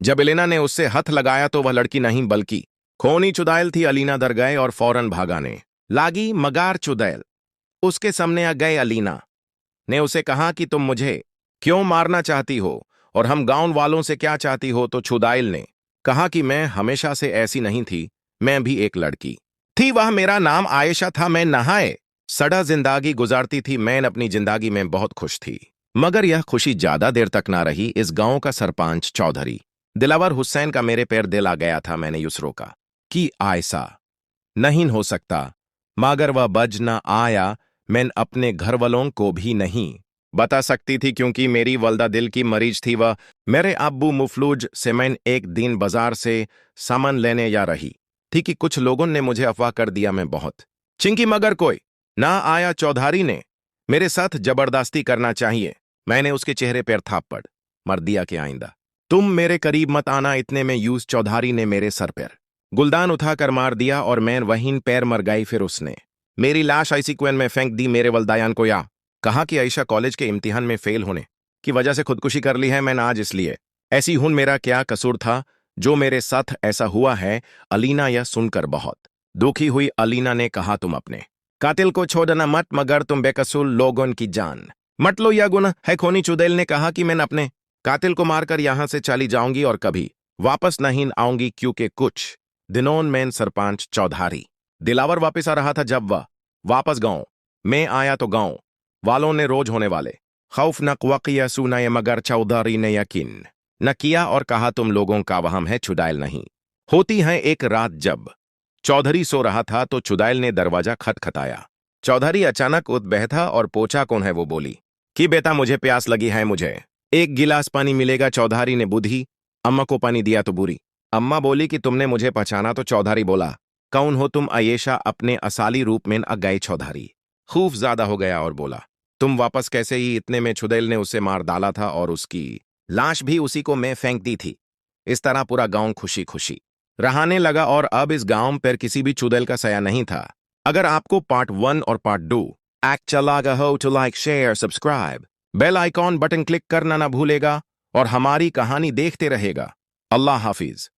जब एलेना ने उससे हथ लगाया तो वह लड़की नहीं बल्कि खोनी चुड़ैल थी। अलीना डर गए और फौरन भागाने लागी, मगर चुड़ैल उसके सामने आ गए। अलीना ने उसे कहा कि तुम मुझे क्यों मारना चाहती हो और हम गांव वालों से क्या चाहती हो? तो चुड़ैल ने कहा कि मैं हमेशा से ऐसी नहीं थी, मैं भी एक लड़की थी। वह मेरा नाम आयशा था। मैं नहाए सड़ा जिंदगी गुजारती थी। मैं अपनी जिंदगी में बहुत खुश थी, मगर यह खुशी ज्यादा देर तक ना रही। इस गांव का सरपंच चौधरी दिलावर हुसैन का मेरे पैर दिल आ गया था। मैंने यूं रोका कि ऐसा नहीं हो सकता, मगर वह बज ना आया। मैं अपने घर वालों को भी नहीं बता सकती थी क्योंकि मेरी वल्दा दिल की मरीज थी। वह मेरे अब्बू मुफलूज से मैं एक दिन बाजार से सामान लेने जा रही थी कि कुछ लोगों ने मुझे अफवाह कर दिया मैं बहुत चिंकी, मगर कोई ना आया। चौधरी ने मेरे साथ जबरदस्ती करना चाहिए। मैंने उसके चेहरे पर थापड़ मर दिया कि आइंदा तुम मेरे करीब मत आना। इतने में यूस चौधरी ने मेरे सर पर गुलदान उठाकर मार दिया और मैं वहीं पैर मर गई। फिर उसने मेरी लाश ऐसी कुएं में फेंक दी। मेरे वलदायान को या कहा कि आयशा कॉलेज के इम्तिहान में फेल होने की वजह से खुदकुशी कर ली है। मैंने आज इसलिए ऐसी हूं। मेरा क्या कसूर था जो मेरे साथ ऐसा हुआ है? अलीना यह सुनकर बहुत दुखी हुई। अलीना ने कहा तुम अपने कातिल को छोड़ना मत, मगर तुम बेकसूर लोगों की जान मत लो, यह गुनाह है। खोनी चुड़ैल ने कहा कि मैं अपने कातिल को मारकर यहां से चली जाऊंगी और कभी वापस नहीं आऊंगी, क्योंकि कुछ दिनों में सरपंच चौधरी दिलावर वापस आ रहा था। जब वह वापस गांव में आया तो गांव वालों ने रोज होने वाले खौफनाक वाकया सुनाए, मगर चौधरी ने यकीन न किया और कहा तुम लोगों का वहम है, चुड़ैल नहीं होती है। एक रात जब चौधरी सो रहा था तो चुड़ैल ने दरवाजा खटखटाया। चौधरी अचानक उठ बैठा और पूछा कौन है? वो बोली कि बेटा मुझे प्यास लगी है, मुझे एक गिलास पानी मिलेगा? चौधरी ने बुद्धि अम्मा को पानी दिया तो बुरी अम्मा बोली कि तुमने मुझे पहचाना? तो चौधरी बोला कौन हो तुम? आयशा अपने असली रूप में आ गई। चौधरी खूफ ज्यादा हो गया और बोला तुम वापस कैसे? ही इतने में चुड़ैल ने उसे मार डाला था और उसकी लाश भी उसी को मैं फेंक दी थी। इस तरह पूरा गांव खुशी खुशी रहने लगा और अब इस गांव पर किसी भी चुड़ैल का साया नहीं था। अगर आपको पार्ट 1 और पार्ट 2 एक्ट चला गया हो तो like share subscribe bell icon button click करना ना भूलेगा और हमारी कहानी देखते रहेगा। अल्लाह हाफिज।